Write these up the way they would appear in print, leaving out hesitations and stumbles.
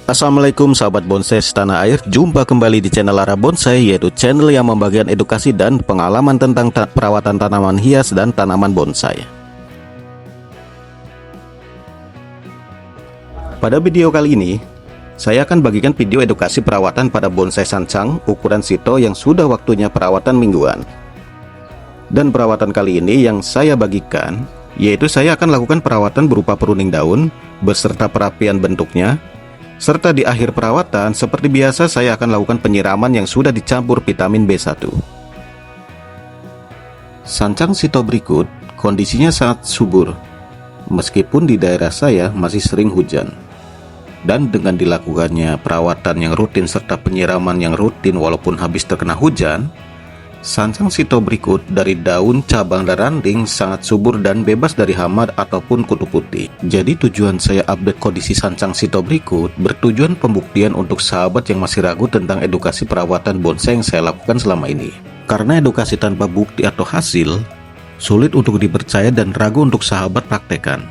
Assalamualaikum sahabat bonsai setanah air. Jumpa kembali di channel Ara Bonsai, yaitu channel yang membagikan edukasi dan pengalaman tentang perawatan tanaman hias dan tanaman bonsai. Pada video kali ini, saya akan bagikan video edukasi perawatan pada bonsai sancang ukuran sito yang sudah waktunya perawatan mingguan. Dan perawatan kali ini yang saya bagikan, yaitu saya akan lakukan perawatan berupa pruning daun beserta perapian bentuknya. Serta di akhir perawatan, seperti biasa saya akan lakukan penyiraman yang sudah dicampur vitamin B1. Sancang sito berikut kondisinya sangat subur, meskipun di daerah saya masih sering hujan. Dan dengan dilakukannya perawatan yang rutin serta penyiraman yang rutin walaupun habis terkena hujan, sancang sito berikut dari daun, cabang, dan ranting sangat subur dan bebas dari hama ataupun kutu putih. Jadi tujuan saya update kondisi sancang sito berikut bertujuan pembuktian untuk sahabat yang masih ragu tentang edukasi perawatan bonsai yang saya lakukan selama ini. Karena edukasi tanpa bukti atau hasil sulit untuk dipercaya dan ragu untuk sahabat praktekan.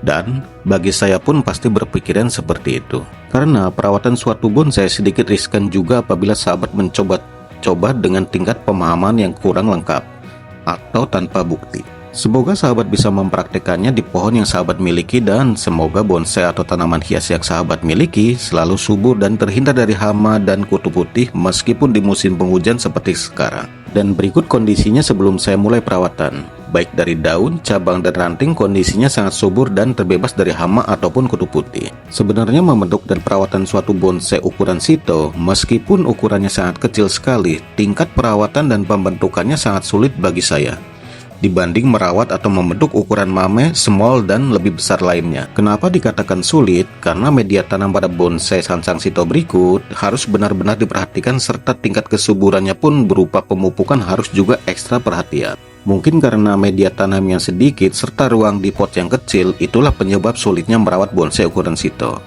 Dan bagi saya pun pasti berpikiran seperti itu. Karena perawatan suatu bonsai sedikit riskan juga apabila sahabat mencoba dengan tingkat pemahaman yang kurang lengkap atau tanpa bukti. Semoga sahabat bisa mempraktekannya di pohon yang sahabat miliki, dan semoga bonsai atau tanaman hias yang sahabat miliki selalu subur dan terhindar dari hama dan kutu putih meskipun di musim penghujan seperti sekarang. Dan berikut kondisinya sebelum saya mulai perawatan. Baik dari daun, cabang, dan ranting kondisinya sangat subur dan terbebas dari hama ataupun kutu putih. Sebenarnya membentuk dan perawatan suatu bonsai ukuran sito, meskipun ukurannya sangat kecil sekali, tingkat perawatan dan pembentukannya sangat sulit bagi saya dibanding merawat atau membentuk ukuran mame, small, dan lebih besar lainnya. Kenapa dikatakan sulit? Karena media tanam pada bonsai sancang sito berikut harus benar-benar diperhatikan serta tingkat kesuburannya pun berupa pemupukan harus juga ekstra perhatian. Mungkin karena media tanam yang sedikit serta ruang di pot yang kecil, itulah penyebab sulitnya merawat bonsai ukuran sito.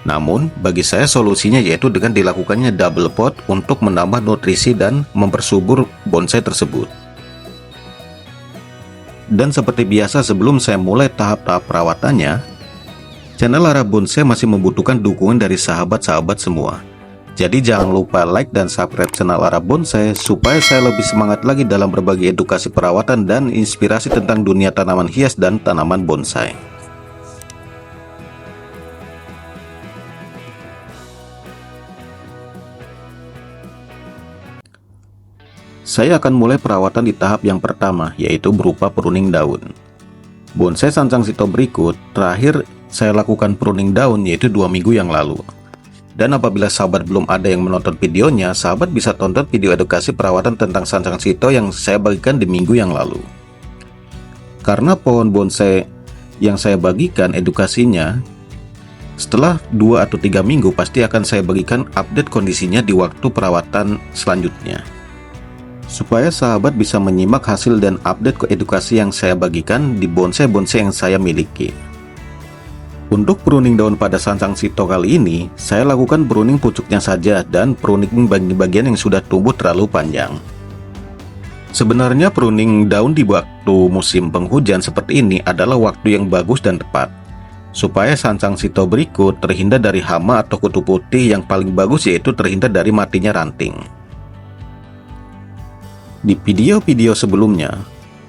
Namun, bagi saya solusinya yaitu dengan dilakukannya double pot untuk menambah nutrisi dan mempersubur bonsai tersebut. Dan seperti biasa sebelum saya mulai tahap-tahap perawatannya, channel Ara Bonsai masih membutuhkan dukungan dari sahabat-sahabat semua. Jadi jangan lupa like dan subscribe channel Ara Bonsai supaya saya lebih semangat lagi dalam berbagi edukasi perawatan dan inspirasi tentang dunia tanaman hias dan tanaman bonsai. Saya akan mulai perawatan di tahap yang pertama, yaitu berupa pruning daun. Bonsai sancang sito berikut terakhir saya lakukan pruning daun yaitu 2 minggu yang lalu. Dan apabila sahabat belum ada yang menonton videonya, sahabat bisa tonton video edukasi perawatan tentang sancang sito yang saya bagikan di minggu yang lalu. Karena pohon bonsai yang saya bagikan edukasinya, setelah 2 atau 3 minggu pasti akan saya bagikan update kondisinya di waktu perawatan selanjutnya, supaya sahabat bisa menyimak hasil dan update ke edukasi yang saya bagikan di bonsai-bonsai yang saya miliki. Untuk pruning daun pada sancang sito kali ini, saya lakukan pruning pucuknya saja dan pruning bagian yang sudah tumbuh terlalu panjang. Sebenarnya pruning daun di waktu musim penghujan seperti ini adalah waktu yang bagus dan tepat, supaya sancang sito berikut terhindar dari hama atau kutu putih. Yang paling bagus yaitu terhindar dari matinya ranting. Di video-video sebelumnya,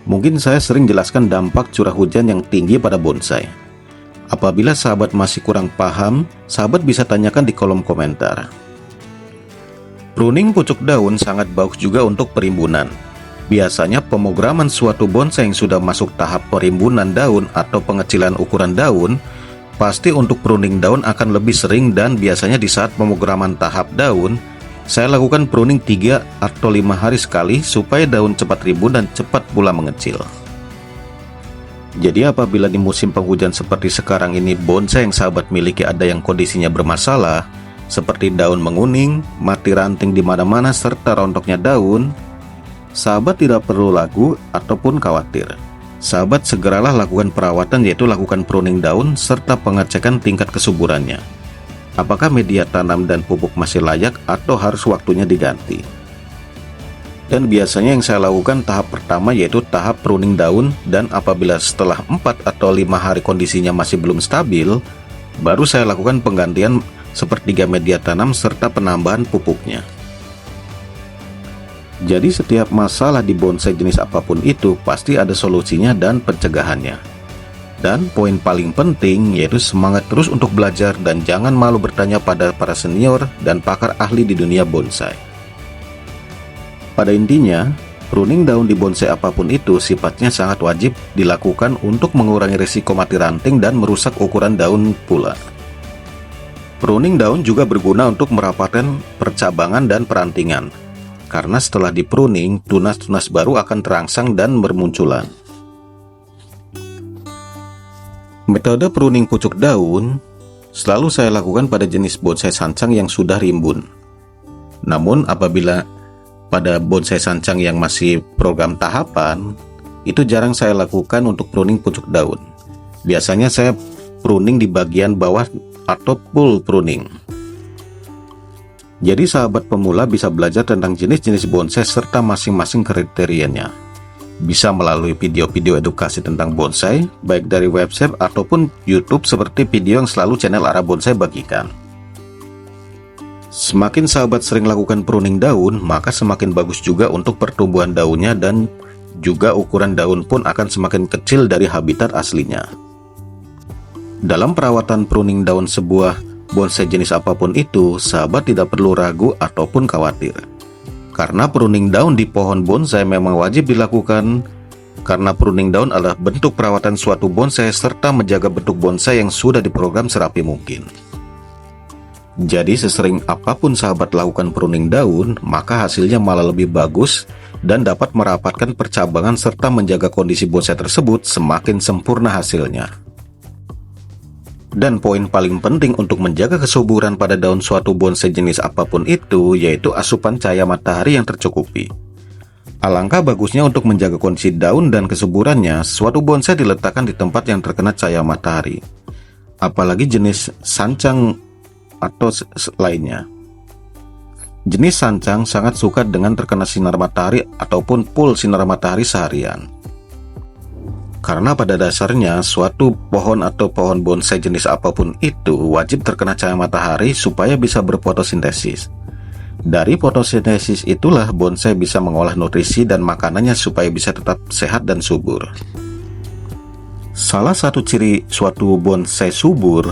mungkin saya sering jelaskan dampak curah hujan yang tinggi pada bonsai. Apabila sahabat masih kurang paham, sahabat bisa tanyakan di kolom komentar. Pruning pucuk daun sangat bagus juga untuk perimbunan. Biasanya pemograman suatu bonsai yang sudah masuk tahap perimbunan daun atau pengecilan ukuran daun, pasti untuk pruning daun akan lebih sering, dan biasanya di saat pemograman tahap daun, saya lakukan pruning 3 atau 5 hari sekali supaya daun cepat rimbun dan cepat pula mengecil. Jadi apabila di musim penghujan seperti sekarang ini bonsai yang sahabat miliki ada yang kondisinya bermasalah, seperti daun menguning, mati ranting di mana-mana, serta rontoknya daun, sahabat tidak perlu ragu ataupun khawatir. Sahabat segeralah lakukan perawatan, yaitu lakukan pruning daun serta pengecekan tingkat kesuburannya. Apakah media tanam dan pupuk masih layak atau harus waktunya diganti? Dan biasanya yang saya lakukan tahap pertama yaitu tahap pruning daun, dan apabila setelah 4 atau 5 hari kondisinya masih belum stabil, Baru saya lakukan penggantian sepertiga media tanam serta penambahan pupuknya. Jadi setiap masalah di bonsai jenis apapun itu pasti ada solusinya dan pencegahannya. Dan poin paling penting yaitu semangat terus untuk belajar dan jangan malu bertanya pada para senior dan pakar ahli di dunia bonsai. Pada intinya, pruning daun di bonsai apapun itu sifatnya sangat wajib dilakukan untuk mengurangi risiko mati ranting dan merusak ukuran daun pula. Pruning daun juga berguna untuk merapatkan percabangan dan perantingan, karena setelah dipruning, tunas-tunas baru akan terangsang dan bermunculan. Metode pruning pucuk daun selalu saya lakukan pada jenis bonsai sancang yang sudah rimbun. Namun apabila pada bonsai sancang yang masih program tahapan, itu jarang saya lakukan untuk pruning pucuk daun. Biasanya saya pruning di bagian bawah atau full pruning. Jadi sahabat pemula bisa belajar tentang jenis-jenis bonsai serta masing-masing kriterianya. Bisa melalui video-video edukasi tentang bonsai, baik dari website ataupun YouTube seperti video yang selalu channel Arah Bonsai bagikan. Semakin sahabat sering lakukan pruning daun, maka semakin bagus juga untuk pertumbuhan daunnya dan juga ukuran daun pun akan semakin kecil dari habitat aslinya. Dalam perawatan pruning daun sebuah bonsai jenis apapun itu, sahabat tidak perlu ragu ataupun khawatir. Karena pruning daun di pohon bonsai memang wajib dilakukan, karena pruning daun adalah bentuk perawatan suatu bonsai serta menjaga bentuk bonsai yang sudah diprogram serapi mungkin. Jadi sesering apapun sahabat lakukan pruning daun, maka hasilnya malah lebih bagus dan dapat merapatkan percabangan serta menjaga kondisi bonsai tersebut semakin sempurna hasilnya. Dan poin paling penting untuk menjaga kesuburan pada daun suatu bonsai jenis apapun itu yaitu asupan cahaya matahari yang tercukupi. Alangkah bagusnya untuk menjaga kondisi daun dan kesuburannya, suatu bonsai diletakkan di tempat yang terkena cahaya matahari. Apalagi jenis sancang atau lainnya. Jenis sancang sangat suka dengan terkena sinar matahari ataupun full sinar matahari seharian. Karena pada dasarnya suatu pohon atau pohon bonsai jenis apapun itu wajib terkena cahaya matahari supaya bisa berfotosintesis. Dari fotosintesis itulah bonsai bisa mengolah nutrisi dan makanannya supaya bisa tetap sehat dan subur. Salah satu ciri suatu bonsai subur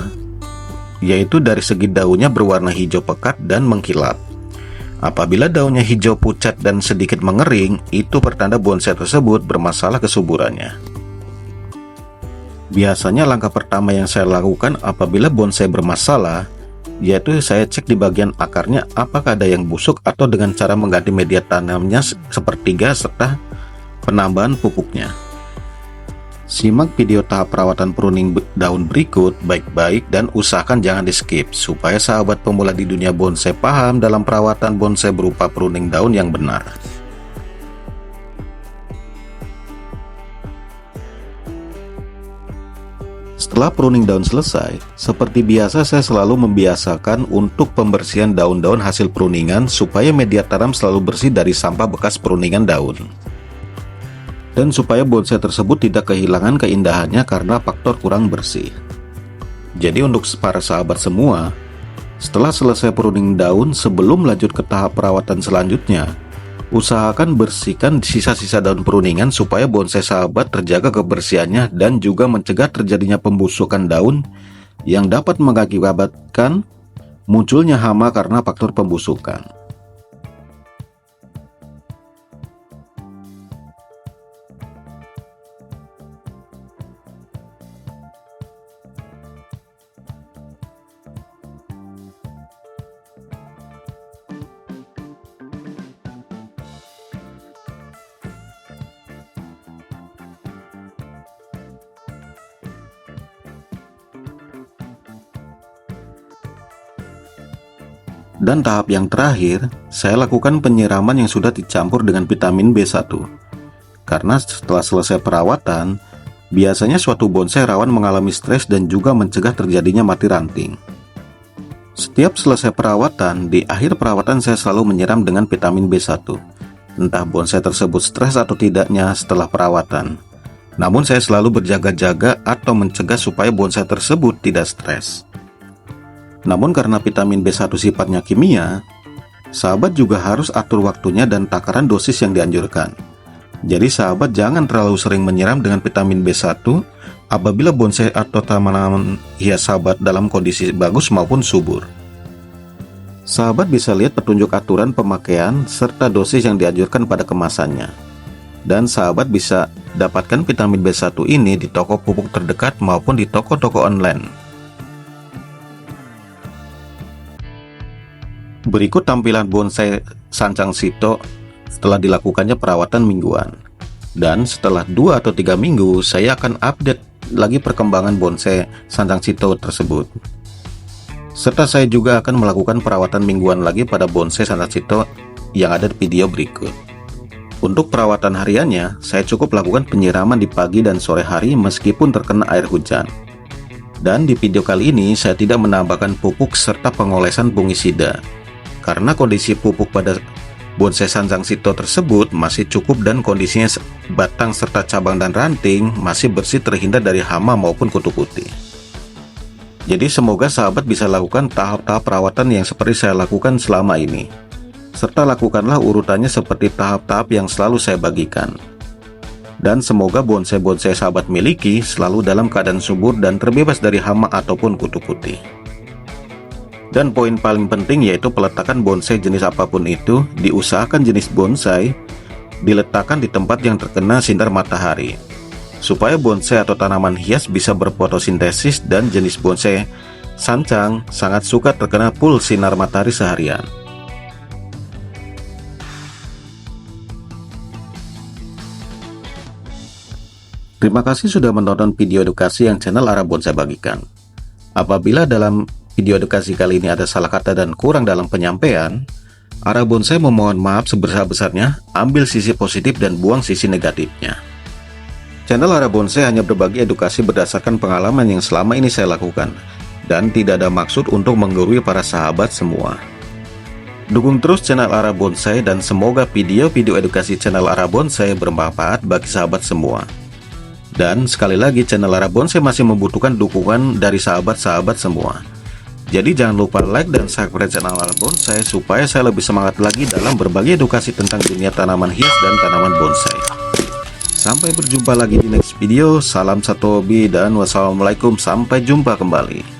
yaitu dari segi daunnya berwarna hijau pekat dan mengkilap. Apabila daunnya hijau pucat dan sedikit mengering, itu pertanda bonsai tersebut bermasalah kesuburannya. Biasanya langkah pertama yang saya lakukan apabila bonsai bermasalah, yaitu saya cek di bagian akarnya apakah ada yang busuk atau dengan cara mengganti media tanamnya sepertiga serta penambahan pupuknya. Simak video tahap perawatan pruning daun berikut baik-baik dan usahakan jangan di skip supaya sahabat pemula di dunia bonsai paham dalam perawatan bonsai berupa pruning daun yang benar. Setelah pruning daun selesai, seperti biasa saya selalu membiasakan untuk pembersihan daun-daun hasil pruningan supaya media tanam selalu bersih dari sampah bekas pruningan daun. Dan supaya bonsai tersebut tidak kehilangan keindahannya karena faktor kurang bersih. Jadi untuk para sahabat semua, setelah selesai pruning daun sebelum lanjut ke tahap perawatan selanjutnya, usahakan bersihkan sisa-sisa daun pruningan supaya bonsai sahabat terjaga kebersihannya dan juga mencegah terjadinya pembusukan daun yang dapat mengakibatkan munculnya hama karena faktor pembusukan. Dan tahap yang terakhir, saya lakukan penyiraman yang sudah dicampur dengan vitamin B1. Karena setelah selesai perawatan, biasanya suatu bonsai rawan mengalami stres dan juga mencegah terjadinya mati ranting. Setiap selesai perawatan, di akhir perawatan saya selalu menyiram dengan vitamin B1. Entah bonsai tersebut stres atau tidaknya setelah perawatan. Namun saya selalu berjaga-jaga atau mencegah supaya bonsai tersebut tidak stres. Namun karena vitamin B1 sifatnya kimia, sahabat juga harus atur waktunya dan takaran dosis yang dianjurkan. Jadi sahabat jangan terlalu sering menyiram dengan vitamin B1 apabila bonsai atau tanaman hias sahabat dalam kondisi bagus maupun subur. Sahabat bisa lihat petunjuk aturan pemakaian serta dosis yang dianjurkan pada kemasannya. Dan sahabat bisa dapatkan vitamin B1 ini di toko pupuk terdekat maupun di toko-toko online. Berikut tampilan bonsai Sancang Sito setelah dilakukannya perawatan mingguan. Dan setelah 2 atau 3 minggu, saya akan update lagi perkembangan bonsai Sancang Sito tersebut. Serta saya juga akan melakukan perawatan mingguan lagi pada bonsai Sancang Sito yang ada di video berikut. Untuk perawatan hariannya, saya cukup lakukan penyiraman di pagi dan sore hari meskipun terkena air hujan. Dan di video kali ini, saya tidak menambahkan pupuk serta pengolesan fungisida, karena kondisi pupuk pada bonsai Sancang Sito tersebut masih cukup dan kondisinya batang serta cabang dan ranting masih bersih terhindar dari hama maupun kutu putih. Jadi semoga sahabat bisa lakukan tahap-tahap perawatan yang seperti saya lakukan selama ini. Serta lakukanlah urutannya seperti tahap-tahap yang selalu saya bagikan. Dan semoga bonsai-bonsai sahabat miliki selalu dalam keadaan subur dan terbebas dari hama ataupun kutu putih. Dan poin paling penting yaitu peletakan bonsai jenis apapun itu, diusahakan jenis bonsai diletakkan di tempat yang terkena sinar matahari, supaya bonsai atau tanaman hias bisa berfotosintesis. Dan jenis bonsai sancang sangat suka terkena full sinar matahari seharian. Terima kasih sudah menonton video edukasi yang channel Arah Bonsai bagikan. Apabila dalam video edukasi kali ini ada salah kata dan kurang dalam penyampaian, Arah Bonsai memohon maaf sebesar-besarnya, ambil sisi positif dan buang sisi negatifnya. Channel Arah Bonsai hanya berbagi edukasi berdasarkan pengalaman yang selama ini saya lakukan, dan tidak ada maksud untuk menggurui para sahabat semua. Dukung terus channel Arah Bonsai dan semoga video-video edukasi channel Arah Bonsai bermanfaat bagi sahabat semua. Dan sekali lagi, channel Arah Bonsai masih membutuhkan dukungan dari sahabat-sahabat semua. Jadi jangan lupa like dan subscribe channel Arah Bonsai supaya saya lebih semangat lagi dalam berbagi edukasi tentang dunia tanaman hias dan tanaman bonsai. Sampai berjumpa lagi di next video. Salam satu hobi dan wassalamualaikum, sampai jumpa kembali.